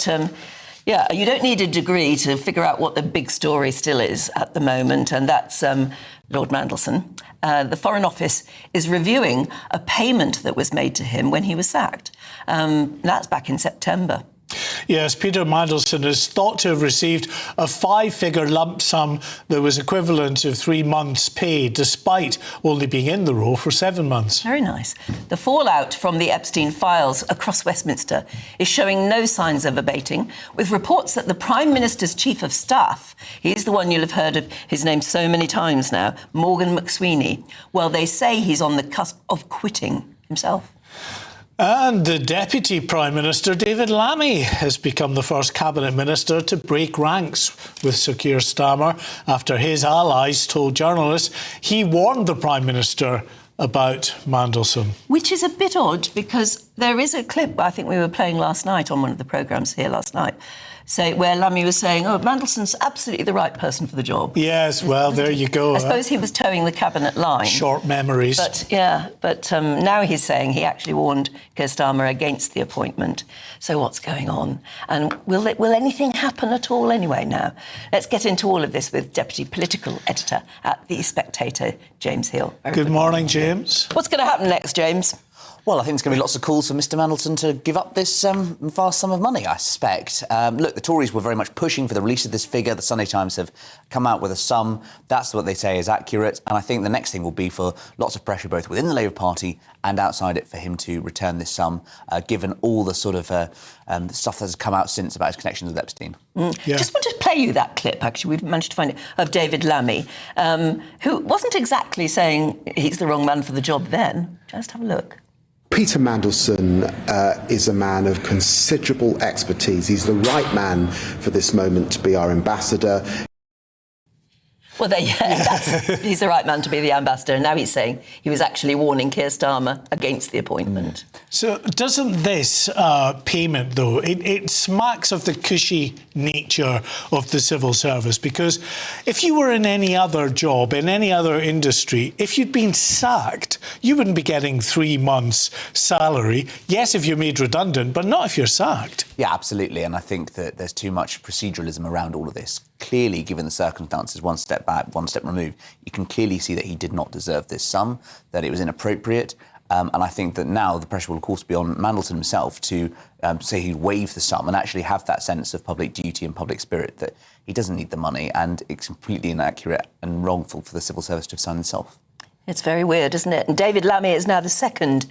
yeah, you don't need a degree to figure out what the big story still is at the moment, and that's Lord Mandelson. The Foreign Office is reviewing a payment that was made to him when he was sacked. That's back in September. Yes, Peter Mandelson is thought to have received a 5-figure lump sum that was equivalent to 3 months' pay, despite only being in the role for 7 months. Very nice. The fallout from the Epstein files across Westminster is showing no signs of abating, with reports that the Prime Minister's Chief of Staff, he's the one you'll have heard of his name so many times now, Morgan McSweeney, well, they say he's on the cusp of quitting himself. And the Deputy Prime Minister, David Lammy, has become the first Cabinet Minister to break ranks with Sir Keir Starmer after his allies told journalists he warned the Prime Minister about Mandelson. Which is a bit odd, because there is a clip I think we were playing last night on one of the programmes here last night, where Lammy was saying, oh, Mandelson's absolutely the right person for the job. Yes, well, there you go. I suppose he was towing the cabinet line. Short memories. But now he's saying he actually warned Keir Starmer against the appointment. So what's going on? And will anything happen at all anyway now? Let's get into all of this with Deputy Political Editor at The Spectator, James Hill. Good morning, James. What's going to happen next, James? Well, I think there's going to be lots of calls for Mr Mandelson to give up this vast sum of money, I suspect. Look, the Tories were very much pushing for the release of this figure. The Sunday Times have come out with a sum. That's what they say is accurate. And I think the next thing will be for lots of pressure both within the Labour Party and outside it for him to return this sum, given all the sort of stuff that has come out since about his connections with Epstein. Yeah. Just want to play you that clip, actually. We've managed to find it, of David Lammy, who wasn't exactly saying he's the wrong man for the job then. Just have a look. Peter Mandelson is a man of considerable expertise. He's the right man for this moment to be our ambassador. Well, he's the right man to be the ambassador, and now he's saying he was actually warning Keir Starmer against the appointment. So doesn't this payment, though, it smacks of the cushy nature of the civil service? Because if you were in any other job, in any other industry, if you'd been sacked, you wouldn't be getting 3 months' salary. Yes, if you're made redundant, but not if you're sacked. Yeah, absolutely. And I think that there's too much proceduralism around all of this. Clearly, given the circumstances, one step back, one step removed, you can clearly see that he did not deserve this sum, that it was inappropriate. And I think that now the pressure will, of course, be on Mandelson himself to say he'd waive the sum and actually have that sense of public duty and public spirit that he doesn't need the money, and it's completely inaccurate and wrongful for the civil service to have signed this off. It's very weird, isn't it? And David Lammy is now the second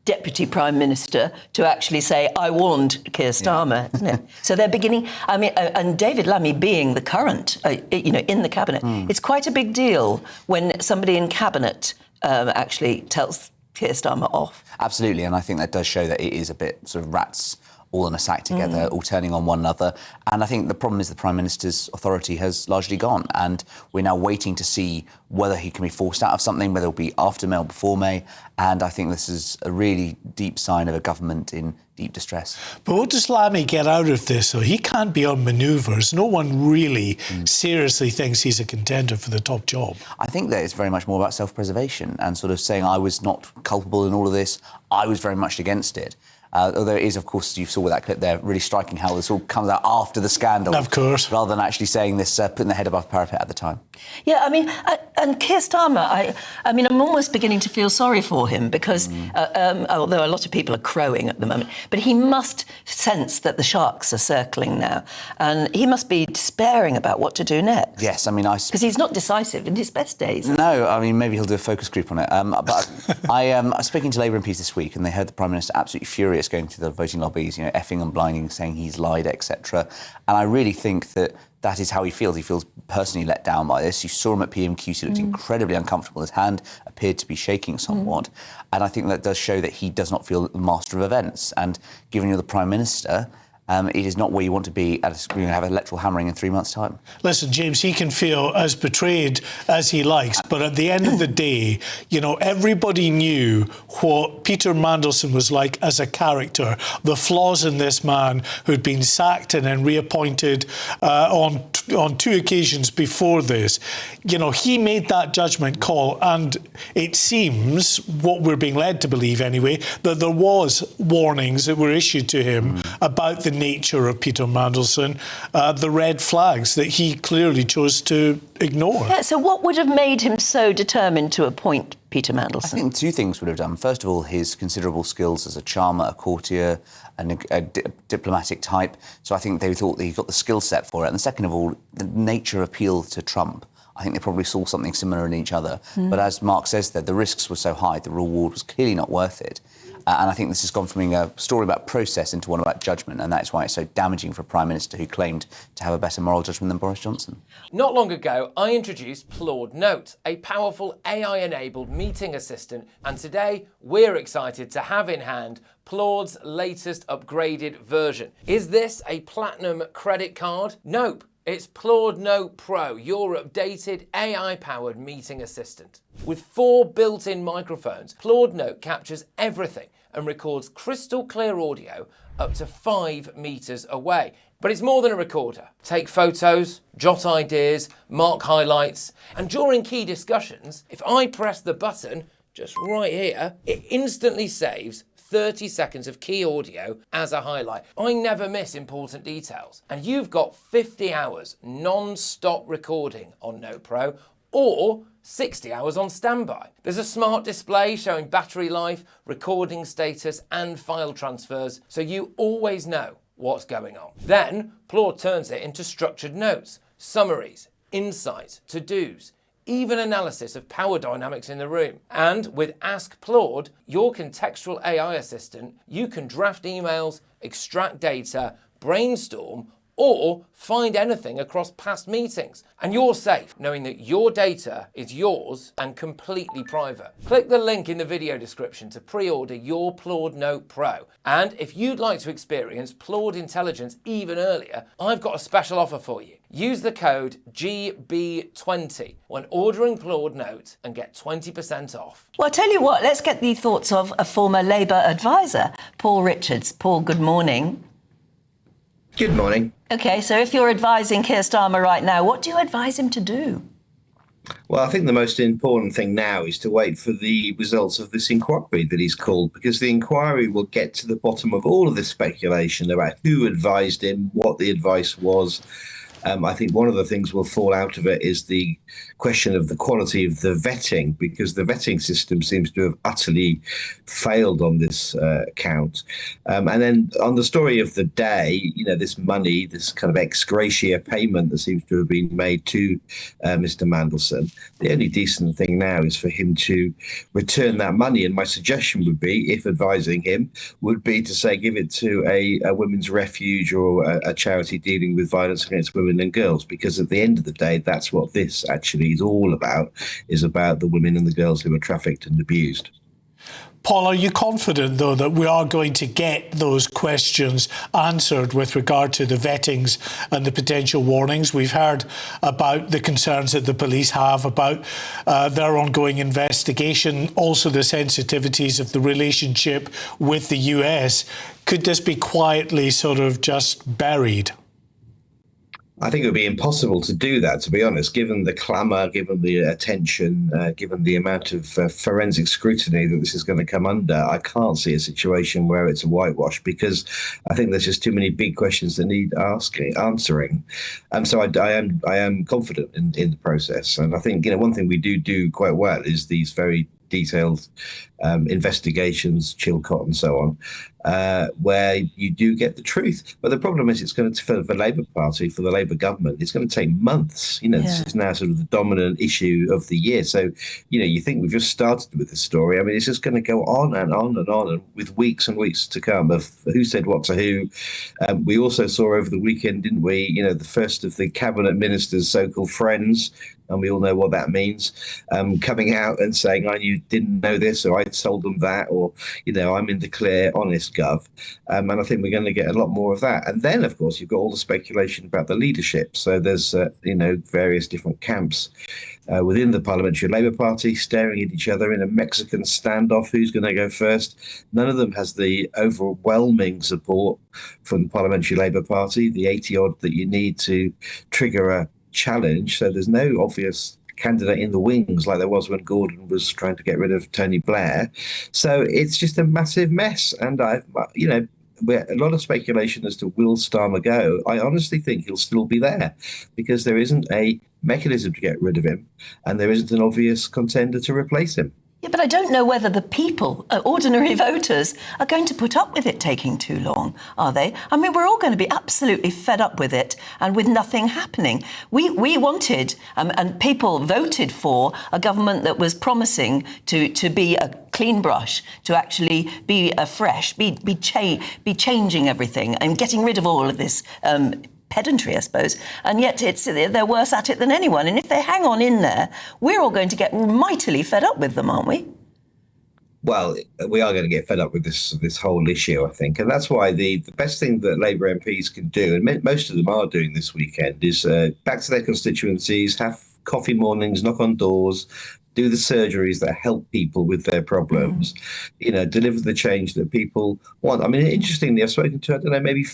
Deputy Prime Minister to actually say, I warned Keir Starmer, isn't it? So they're beginning, I mean, and David Lammy being the current, in the Cabinet, it's quite a big deal when somebody in Cabinet actually tells Keir Starmer off. Absolutely, and I think that does show that it is a bit sort of rats all in a sack together, all turning on one another. And I think the problem is the Prime Minister's authority has largely gone, and we're now waiting to see whether he can be forced out of something, whether it'll be after May or before May. And I think this is a really deep sign of a government in deep distress. But what does Lammy get out of this, though? He can't be on manoeuvres. No one really seriously thinks he's a contender for the top job. I think that it's very much more about self-preservation and sort of saying, I was not culpable in all of this. I was very much against it. Although it is, of course, you saw with that clip there, really striking how this all comes out after the scandal. Of course. Rather than actually saying this, putting the head above the parapet at the time. Yeah, I mean, and Keir Starmer, I mean, I'm almost beginning to feel sorry for him because, although a lot of people are crowing at the moment, but he must sense that the sharks are circling now, and he must be despairing about what to do next. Yes, I mean, because he's not decisive in his best days. No, I mean, maybe he'll do a focus group on it. But I was speaking to Labour MPs this week, and they heard the Prime Minister absolutely furious going through the voting lobbies, effing and blinding, saying he's lied, etc. And I really think that is how he feels. He feels personally let down by this. You saw him at PMQs. He looked incredibly uncomfortable. His hand appeared to be shaking somewhat. And I think that does show that he does not feel the master of events. And given you're the Prime Minister, it is not where you want to be at have electoral hammering in 3 months' time. Listen, James, he can feel as betrayed as he likes, but at the end of the day, everybody knew what Peter Mandelson was like as a character, the flaws in this man who'd been sacked and then reappointed on 2 occasions before this. He made that judgment call, and it seems, what we're being led to believe anyway, that there was warnings that were issued to him about the nature of Peter Mandelson, the red flags that he clearly chose to ignore. Yeah, so what would have made him so determined to appoint Peter I Mandelson? think two things would have done. First of all, his considerable skills as a charmer, a courtier, and a diplomatic type. So I think they thought that he got the skill set for it. And second of all, the nature appeal to Trump. I think they probably saw something similar in each other. But as Mark says there, the risks were so high, the reward was clearly not worth it. And I think this has gone from being a story about process into one about judgment, and that's why it's so damaging for a Prime Minister who claimed to have a better moral judgment than Boris Johnson. Not long ago, I introduced Claude Note, a powerful AI-enabled meeting assistant, and today we're excited to have in hand Claude's latest upgraded version. Is this a platinum credit card? Nope. It's Claude Note Pro, your updated AI-powered meeting assistant. With 4 built-in microphones, Claude Note captures everything and records crystal clear audio up to 5 meters away. But it's more than a recorder. Take photos, jot ideas, mark highlights, and during key discussions, if I press the button just right here, it instantly saves 30 seconds of key audio as a highlight. I never miss important details. And you've got 50 hours non-stop recording on Note Pro, or 60 hours on standby. There's a smart display showing battery life, recording status, and file transfers, so you always know what's going on. Then, Claude turns it into structured notes, summaries, insights, to-dos, even analysis of power dynamics in the room. And with Ask Claude, your contextual AI assistant, you can draft emails, extract data, brainstorm, or find anything across past meetings. And you're safe knowing that your data is yours and completely private. Click the link in the video description to pre-order your Claude Note Pro. And if you'd like to experience Claude Intelligence even earlier, I've got a special offer for you. Use the code GB20 when ordering Claude Note and get 20% off. Well, I'll tell you what, let's get the thoughts of a former Labour advisor, Paul Richards. Paul, good morning. Good morning. OK, so if you're advising Keir Starmer right now, what do you advise him to do? Well, I think the most important thing now is to wait for the results of this inquiry that he's called, because the inquiry will get to the bottom of all of this speculation about who advised him, what the advice was. I think one of the things will fall out of it is the question of the quality of the vetting, because the vetting system seems to have utterly failed on this count. And then on the story of the day, you know, this money, this kind of ex gratia payment that seems to have been made to Mr. Mandelson, the only decent thing now is for him to return that money. And my suggestion would be, if advising him, would be to say give it to a women's refuge or a charity dealing with violence against women and girls, because at the end of the day, that's what this actually is all about, is about the women and the girls who are trafficked and abused. Paul, are you confident, though, that we are going to get those questions answered with regard to the vettings and the potential warnings? We've heard about the concerns that the police have about their ongoing investigation, also the sensitivities of the relationship with the US. Could this be quietly sort of just buried? I think it would be impossible to do that, to be honest, given the clamour, given the attention, given the amount of forensic scrutiny that this is going to come under. I can't see a situation where it's a whitewash, because I think there's just too many big questions that need answering. And so I am confident in the process. And I think, you know, one thing we do quite well is these very detailed investigations, Chilcot and so on, where you do get the truth. But the problem is, it's going to, for the Labour Party, for the Labour government, it's going to take months. You know, This is now sort of the dominant issue of the year. So, you know, you think we've just started with this story. I mean, it's just going to go on and on and on, and with weeks and weeks to come of who said what to who. We also saw over the weekend, didn't we, you know, the first of the cabinet ministers' so-called friends, and we all know what that means, coming out and saying, you didn't know this, or I told them that, or, you know, I'm in the clear, honest gov. And I think we're going to get a lot more of that. And then, of course, you've got all the speculation about the leadership. So there's, you know, various different camps within the Parliamentary Labour Party staring at each other in a Mexican standoff. Who's going to go first? None of them has the overwhelming support from the Parliamentary Labour Party, the 80-odd that you need to trigger a challenge. So there's no obvious candidate in the wings like there was when Gordon was trying to get rid of Tony Blair. So it's just a massive mess. And a lot of speculation as to will Starmer go. I honestly think he'll still be there because there isn't a mechanism to get rid of him, and there isn't an obvious contender to replace him. Yeah, but I don't know whether the people, ordinary voters, are going to put up with it taking too long, are they? I mean, we're all going to be absolutely fed up with it and with nothing happening. We wanted, and people voted for, a government that was promising to be a clean brush, to actually be fresh, be changing everything and getting rid of all of this pedantry, I suppose, and yet they're worse at it than anyone. And if they hang on in there, we're all going to get mightily fed up with them, aren't we? Well, we are going to get fed up with this whole issue, I think. And that's why the best thing that Labour MPs can do, and most of them are doing this weekend, is back to their constituencies, have coffee mornings, knock on doors, do the surgeries that help people with their problems, deliver the change that people want. I mean, interestingly, I've spoken to, I don't know, maybe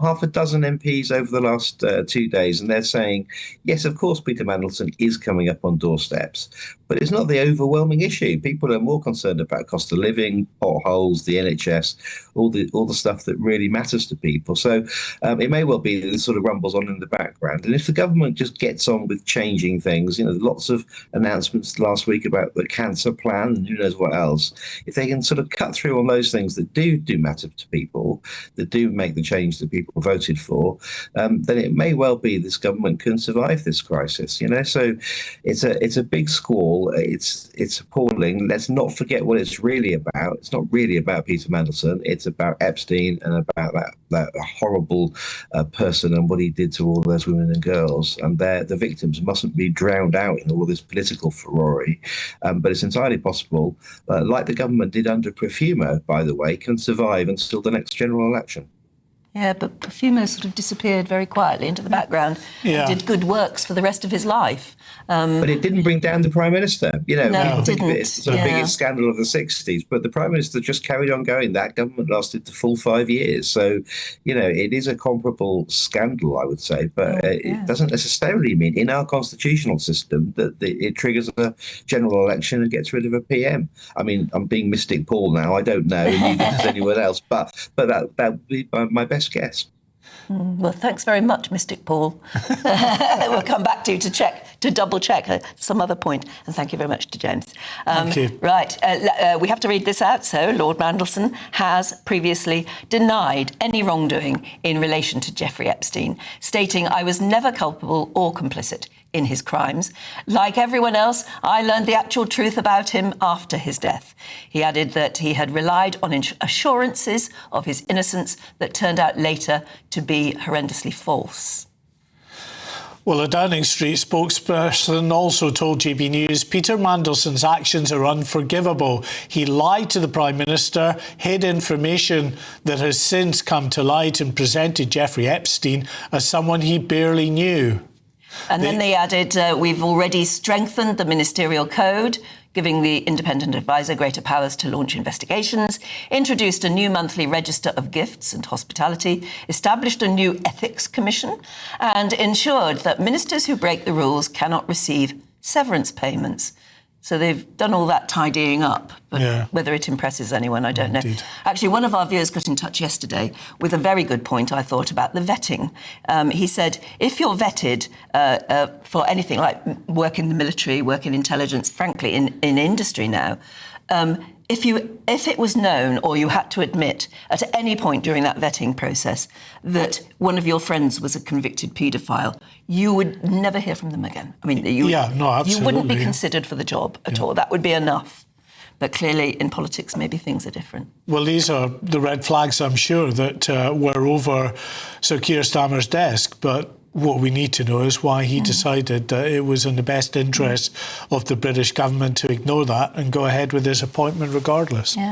half a dozen MPs over the last 2 days, and they're saying, yes, of course, Peter Mandelson is coming up on doorsteps, but it's not the overwhelming issue. People are more concerned about cost of living, potholes, the NHS, all the stuff that really matters to people. So it may well be that this sort of rumbles on in the background. And if the government just gets on with changing things, lots of announcements last week about the cancer plan and who knows what else, if they can sort of cut through on those things that do matter to people, that do make the change that people voted for, then it may well be this government can survive this crisis. So it's a big squall. It's appalling. Let's not forget what it's really about. It's not really about Peter Mandelson. It's about Epstein and about that horrible person and what he did to all those women and girls. And the victims mustn't be drowned out in all this political furore. But it's entirely possible, like the government did under Profumo, by the way, can survive until the next general election. Yeah, but Profumo sort of disappeared very quietly into the background and did good works for the rest of his life. But it didn't bring down the Prime Minister. No, it didn't. It's the biggest scandal of the 60s. But the Prime Minister just carried on going. That government lasted the full 5 years. So, it is a comparable scandal, I would say. But it doesn't necessarily mean in our constitutional system that it triggers a general election and gets rid of a PM. I mean, I'm being Mystic Paul now. I don't know, neither does anyone else. But that would be my best guess. Well, thanks very much, Mystic Paul. We'll come back to you to double check some other point. And thank you very much to James. Thank you. Right, we have to read this out. So Lord Mandelson has previously denied any wrongdoing in relation to Jeffrey Epstein, stating, "I was never culpable or complicit in his crimes. Like everyone else, I learned the actual truth about him after his death." He added that he had relied on assurances of his innocence that turned out later to be horrendously false. Well, a Downing Street spokesperson also told GB News Peter Mandelson's actions are unforgivable. He lied to the Prime Minister, hid information that has since come to light, and presented Jeffrey Epstein as someone he barely knew. And then they added, we've already strengthened the ministerial code, giving the independent advisor greater powers to launch investigations, introduced a new monthly register of gifts and hospitality, established a new ethics commission, and ensured that ministers who break the rules cannot receive severance payments. So they've done all that tidying up, but whether it impresses anyone, I don't know. Actually, one of our viewers got in touch yesterday with a very good point, I thought, about the vetting. He said, if you're vetted for anything like work in the military, work in intelligence, frankly, in industry now, if it was known or you had to admit at any point during that vetting process that one of your friends was a convicted paedophile, you would never hear from them again. I mean, you wouldn't be considered for the job at all. That would be enough. But clearly, in politics, maybe things are different. Well, these are the red flags, I'm sure, that were over Sir Keir Starmer's desk. But what we need to know is why he decided that it was in the best interest of the British government to ignore that and go ahead with his appointment regardless. Yeah.